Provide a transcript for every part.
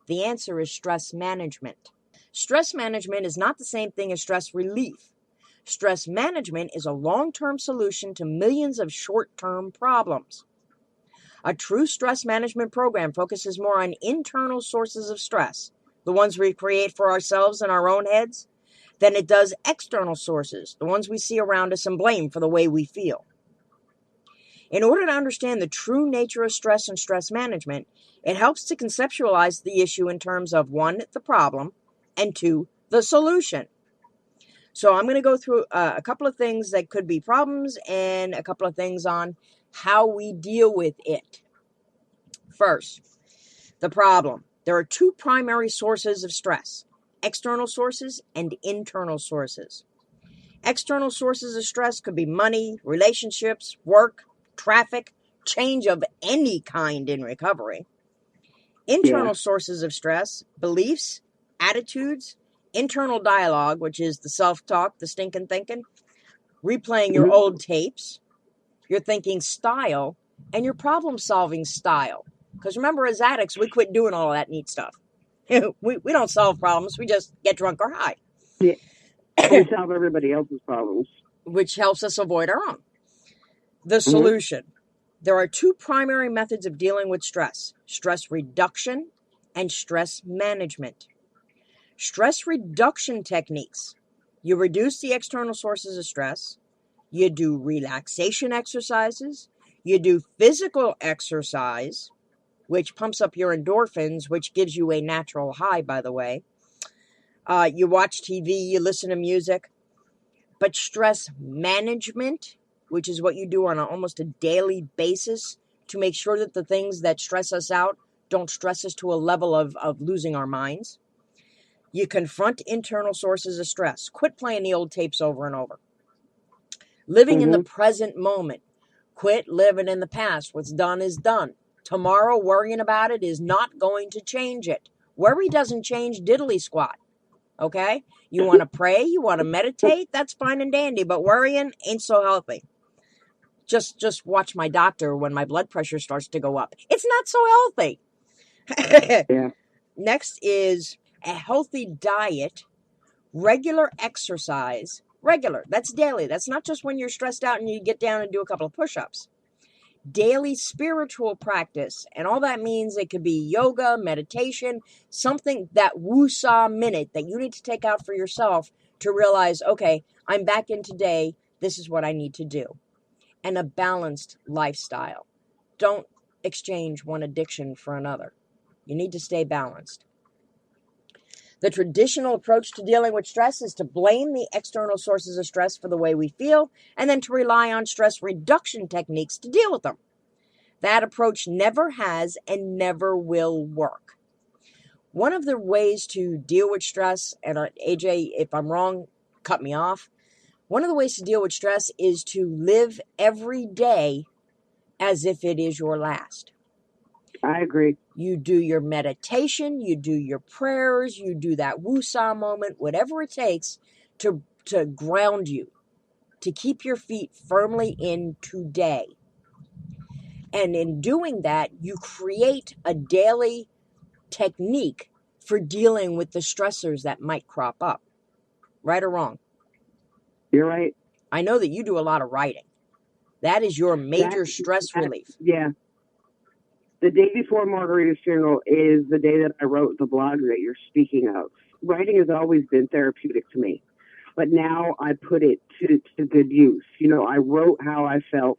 The answer is stress management. Stress management is not the same thing as stress relief. Stress management is a long-term solution to millions of short-term problems. A true stress management program focuses more on internal sources of stress, the ones we create for ourselves in our own heads, than it does external sources, the ones we see around us and blame for the way we feel. In order to understand the true nature of stress and stress management, it helps to conceptualize the issue in terms of 1, the problem, and 2, the solution. So I'm going to go through a couple of things that could be problems and a couple of things on how we deal with it. First, the problem. There are 2 primary sources of stress: external sources and internal sources. External sources of stress could be money, relationships, work, traffic, change of any kind in recovery. Internal sources of stress: beliefs, attitudes, internal dialogue, which is the self-talk, the stinking thinking, replaying your old tapes, your thinking style, and your problem-solving style. Because remember, as addicts, we quit doing all of that neat stuff. we don't solve problems. We just get drunk or high. Yeah. We solve everybody else's problems, which helps us avoid our own. The solution. There are 2 primary methods of dealing with stress: stress reduction and stress management. Stress reduction techniques. You reduce the external sources of stress. You do relaxation exercises. You do physical exercise, which pumps up your endorphins, which gives you a natural high, by the way. You watch TV, you listen to music. But stress management, which is what you do on almost a daily basis to make sure that the things that stress us out don't stress us to a level of losing our minds. You confront internal sources of stress. Quit playing the old tapes over and over. Living in the present moment. Quit living in the past. What's done is done. Tomorrow, worrying about it is not going to change it. Worry doesn't change diddly squat. Okay? You want to pray, you want to meditate, that's fine and dandy, but worrying ain't so healthy. Just watch my doctor when my blood pressure starts to go up. It's not so healthy. Yeah. Next is a healthy diet, regular exercise. Regular, that's daily. That's not just when you're stressed out and you get down and do a couple of push-ups. Daily spiritual practice, and all that means it could be yoga, meditation, something, that woo-saw minute that you need to take out for yourself to realize, okay, I'm back in today, this is what I need to do. And a balanced lifestyle. Don't exchange one addiction for another. You need to stay balanced. The traditional approach to dealing with stress is to blame the external sources of stress for the way we feel, and then to rely on stress reduction techniques to deal with them. That approach never has and never will work. One of the ways to deal with stress, and AJ, if I'm wrong, cut me off. One of the ways to deal with stress is to live every day as if it is your last. I agree. You do your meditation, you do your prayers, you do that woo-saw moment, whatever it takes to ground you, to keep your feet firmly in today. And in doing that, you create a daily technique for dealing with the stressors that might crop up. Right or wrong? You're right. I know that you do a lot of writing. That is your major stress relief. Yeah. The day before Margarita's funeral is the day that I wrote the blog that you're speaking of. Writing has always been therapeutic to me, but now I put it to good use. You know, I wrote how I felt,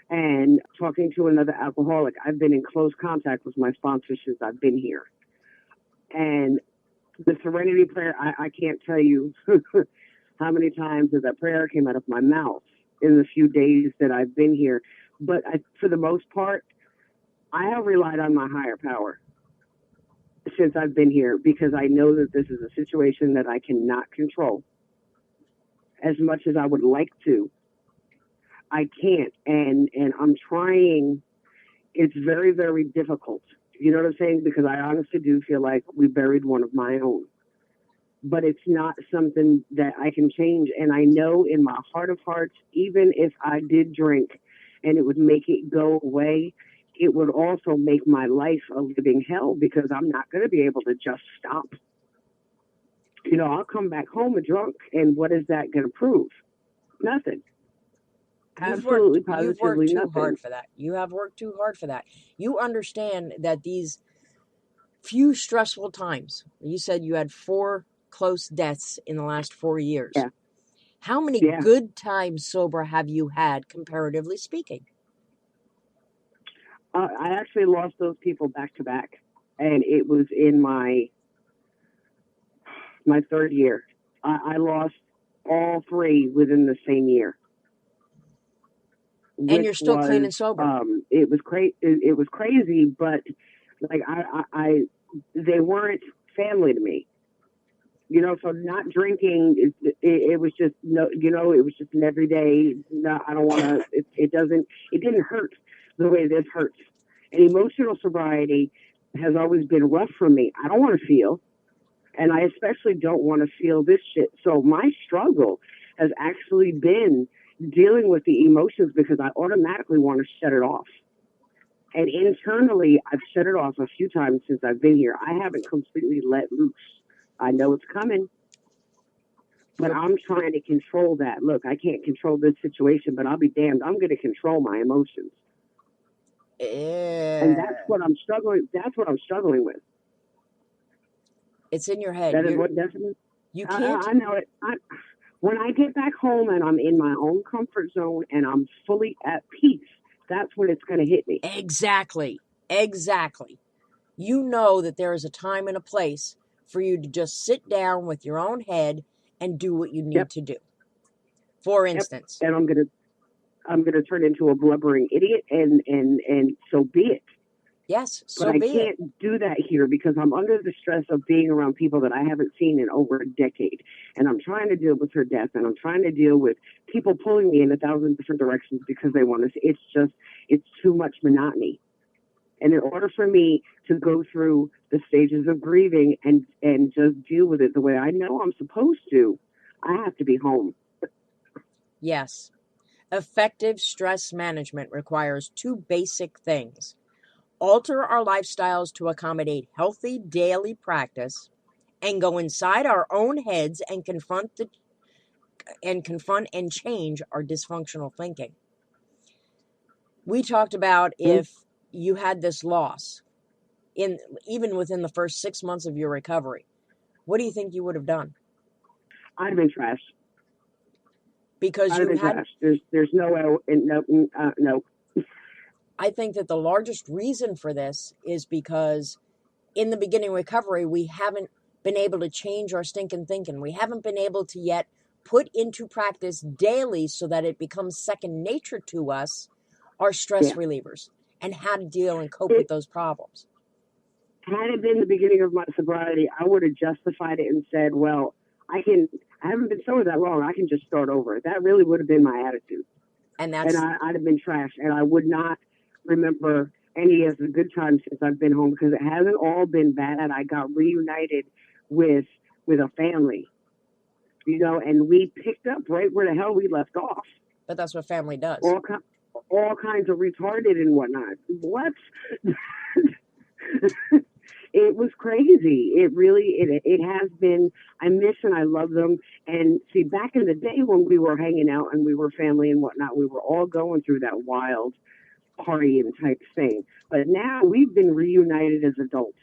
and talking to another alcoholic, I've been in close contact with my sponsor since I've been here. And the Serenity Prayer, I can't tell you how many times that prayer came out of my mouth in the few days that I've been here. But for the most part, I have relied on my higher power since I've been here, because I know that this is a situation that I cannot control. As much as I would like to, I can't. And I'm trying. It's very, very difficult. You know what I'm saying? Because I honestly do feel like we buried one of my own. But it's not something that I can change. And I know in my heart of hearts, even if I did drink and it would make it go away, it would also make my life a living hell because I'm not going to be able to just stop. You know, I'll come back home a drunk, and what is that going to prove? Nothing. Absolutely, positively you've worked too nothing. hard for that. You have worked too hard for that. You understand that these few stressful times, you said you had 4 close deaths in the last 4 years. Yeah. How many good times sober have you had, comparatively speaking? I actually lost those people back to back, and it was in my 3rd year. I lost all 3 within the same year. And you're still clean and sober. It was It was crazy, but like they weren't family to me. You know, so not drinking, it was just, no, you know, it was just an everyday, no, I don't want to, it didn't hurt the way this hurts. And emotional sobriety has always been rough for me. I don't want to feel, and I especially don't want to feel this shit. So my struggle has actually been dealing with the emotions because I automatically want to shut it off. And internally, I've shut it off a few times since I've been here. I haven't completely let loose. I know it's coming, but I'm trying to control that. Look, I can't control this situation, but I'll be damned. I'm going to control my emotions. And that's what I'm struggling. That's what I'm struggling with. It's in your head. That is what definitely. You can't. I know it. When I get back home and I'm in my own comfort zone and I'm fully at peace, that's when it's going to hit me. Exactly. You know that there is a time and a place for you to just sit down with your own head and do what you need to do. For instance. And I'm gonna turn into a blubbering idiot, and so be it. Yes, so but be it. I can't do that here because I'm under the stress of being around people that I haven't seen in over a decade. And I'm trying to deal with her death, and I'm trying to deal with people pulling me in 1,000 different directions because they want to see. It's too much monotony. And in order for me to go through the stages of grieving and just deal with it the way I know I'm supposed to, I have to be home. Yes. Effective stress management requires 2 basic things. Alter our lifestyles to accommodate healthy daily practice and go inside our own heads and confront and change our dysfunctional thinking. We talked about if you had this loss, even within the first 6 months of your recovery, what do you think you would have done? I'd have been trashed. Because you had. There's no way. No. I think that the largest reason for this is because in the beginning recovery, we haven't been able to change our stinking thinking. We haven't been able to yet put into practice daily so that it becomes second nature to us, our stress relievers, and how to deal and cope with those problems. Had it been the beginning of my sobriety, I would have justified it and said, well, I haven't been sober that long. I can just start over. That really would have been my attitude. And I'd have been trashed, and I would not remember any of the good times since I've been home because it hasn't all been bad. I got reunited with a family, you know, and we picked up right where the hell we left off. But that's what family does. All kinds of retarded and whatnot. What? It was crazy. It really, it has been. I miss and I love them. And see, back in the day when we were hanging out and we were family and whatnot, we were all going through that wild partying type thing. But now we've been reunited as adults.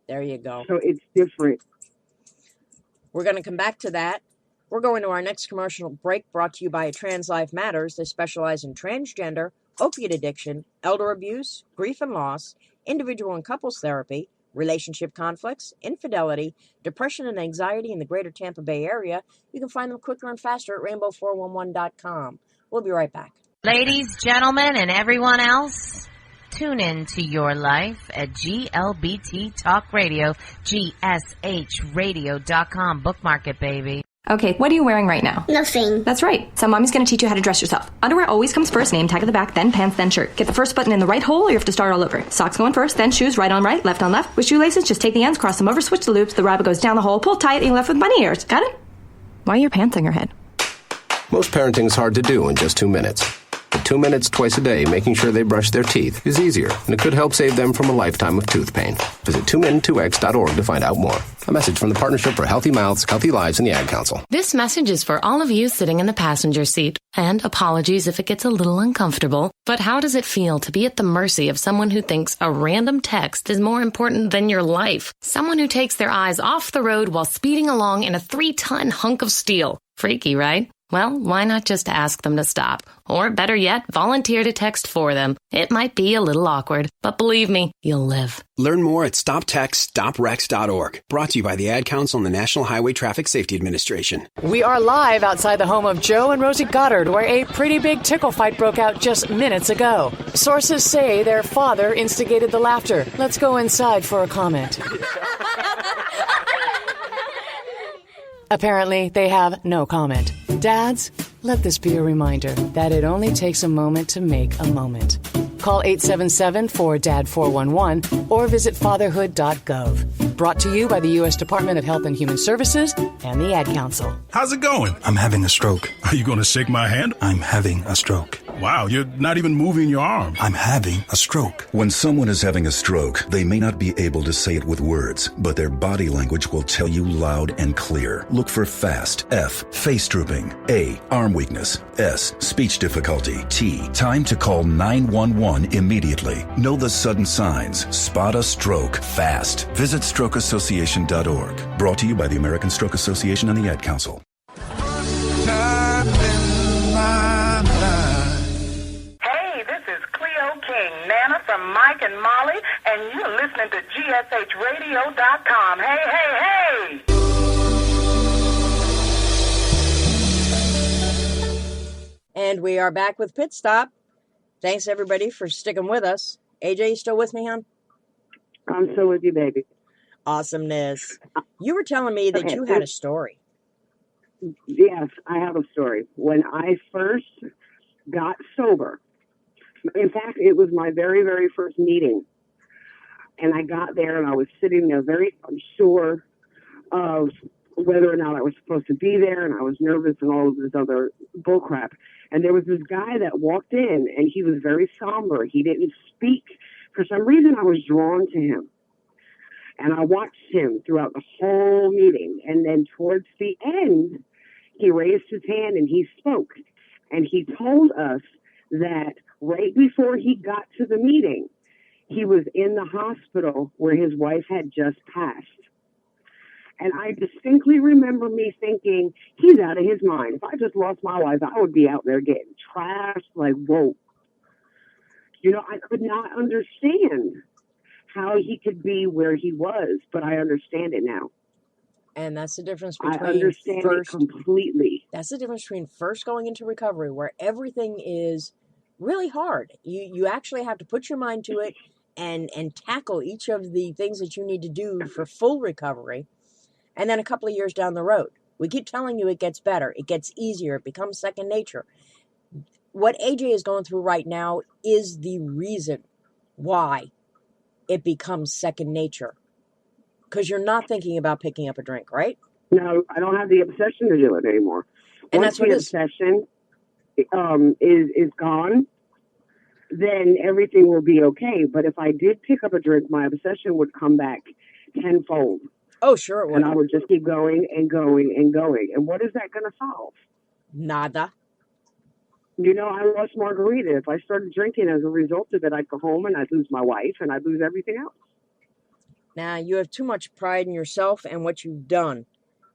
There you go. So it's different. We're going to come back to that. We're going to our next commercial break, brought to you by Trans Life Matters. They specialize in transgender, opiate addiction, elder abuse, grief and loss, individual and couples therapy, relationship conflicts, infidelity, depression and anxiety in the greater Tampa Bay area. You can find them quicker and faster at rainbow411.com. We'll be right back. Ladies, gentlemen, and everyone else, tune in to your life at GLBT Talk Radio, GSHradio.com. Bookmark it, baby. Okay, what are you wearing right now? Nothing. That's right. So mommy's going to teach you how to dress yourself. Underwear always comes first, name tag at the back, then pants, then shirt. Get the first button in the right hole or you have to start all over. Socks going first, then shoes, right on right, left on left. With shoelaces, just take the ends, cross them over, switch the loops, the rabbit goes down the hole, pull tight, and you're left with bunny ears. Got it? Why are your pants on your head? Most parenting's hard to do in just 2 minutes. But 2 minutes twice a day making sure they brush their teeth is easier, and it could help save them from a lifetime of tooth pain. Visit 2min2x.org to find out more. A message from the Partnership for Healthy Mouths, Healthy Lives, and the Ad Council. This message is for all of you sitting in the passenger seat. And apologies if it gets a little uncomfortable. But how does it feel to be at the mercy of someone who thinks a random text is more important than your life? Someone who takes their eyes off the road while speeding along in a 3-ton hunk of steel. Freaky, right? Well, why not just ask them to stop? Or better yet, volunteer to text for them. It might be a little awkward, but believe me, you'll live. Learn more at StopTextStopWrecks.org. Brought to you by the Ad Council and the National Highway Traffic Safety Administration. We are live outside the home of Joe and Rosie Goddard, where a pretty big tickle fight broke out just minutes ago. Sources say their father instigated the laughter. Let's go inside for a comment. Apparently, they have no comment. Dads, let this be a reminder that it only takes a moment to make a moment. Call 877-4DAD-411 or visit fatherhood.gov. Brought to you by the U.S. Department of Health and Human Services and the Ad Council. How's it going? I'm having a stroke. Are you going to shake my hand? I'm having a stroke. Wow, you're not even moving your arm. I'm having a stroke. When someone is having a stroke, they may not be able to say it with words, but their body language will tell you loud and clear. Look for FAST. F, face drooping. A, arm weakness. S, speech difficulty. T, time to call 911 immediately. Know the sudden signs. Spot a stroke fast. Visit strokeassociation.org. Brought to you by the American Stroke Association and the Ad Council. Nana from Mike and Molly, and you're listening to GSHradio.com. Hey, hey, hey! And we are back with Pit Stop. Thanks, everybody, for sticking with us. AJ, you still with me, hon? I'm still with you, baby. Awesomeness. You were telling me that you had a story. Yes, I have a story. When I first got sober, in fact, it was my very, very first meeting. And I got there and I was sitting there very unsure of whether or not I was supposed to be there. And I was nervous and all of this other bullcrap. And there was this guy that walked in and he was very somber. He didn't speak. For some reason, I was drawn to him. And I watched him throughout the whole meeting. And then towards the end, he raised his hand and he spoke. And he told us that right before he got to the meeting, he was in the hospital where his wife had just passed. And I distinctly remember me thinking, he's out of his mind. If I just lost my wife, I would be out there getting trashed like, whoa. You know, I could not understand how he could be where he was, but I understand it now. And that's the difference between I understand it completely. That's the difference between first going into recovery, where everything is really hard. You actually have to put your mind to it and tackle each of the things that you need to do for full recovery. And then a couple of years down the road, we keep telling you it gets better, it gets easier, it becomes second nature. What AJ is going through right now is the reason why it becomes second nature. Because you're not thinking about picking up a drink, right? No, I don't have the obsession to do it anymore. And Once that's what the obsession is gone, then everything will be okay. But if I did pick up a drink, my obsession would come back tenfold. Oh, sure it would. And I would just keep going and going and going. And what is that going to solve? Nada. You know, I lost Margarita. If I started drinking as a result of it, I'd go home and I'd lose my wife and I'd lose everything else. Now, you have too much pride in yourself and what you've done.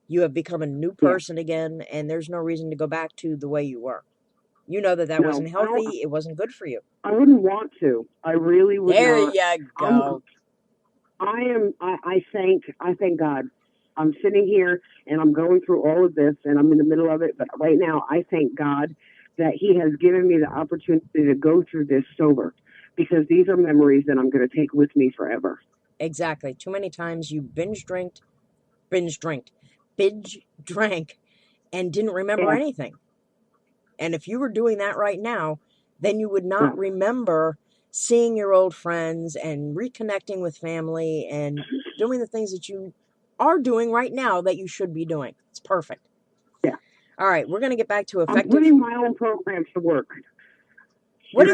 You have become a new person again, and there's no reason to go back to the way you were. You know that wasn't healthy. It wasn't good for you. I wouldn't want to. I really would There not. you go. I thank God. I'm sitting here and I'm going through all of this and I'm in the middle of it. But right now, I thank God that he has given me the opportunity to go through this sober, because these are memories that I'm going to take with me forever. Exactly. Too many times you binge drank, and didn't remember anything. And if you were doing that right now, then you would not remember seeing your old friends and reconnecting with family and doing the things that you are doing right now that you should be doing. It's perfect. Yeah. All right, we're going to get back to effective. I'm putting my own program to work. What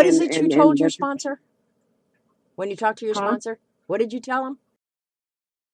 is it you told your sponsor when you talked to your sponsor? What did you tell him?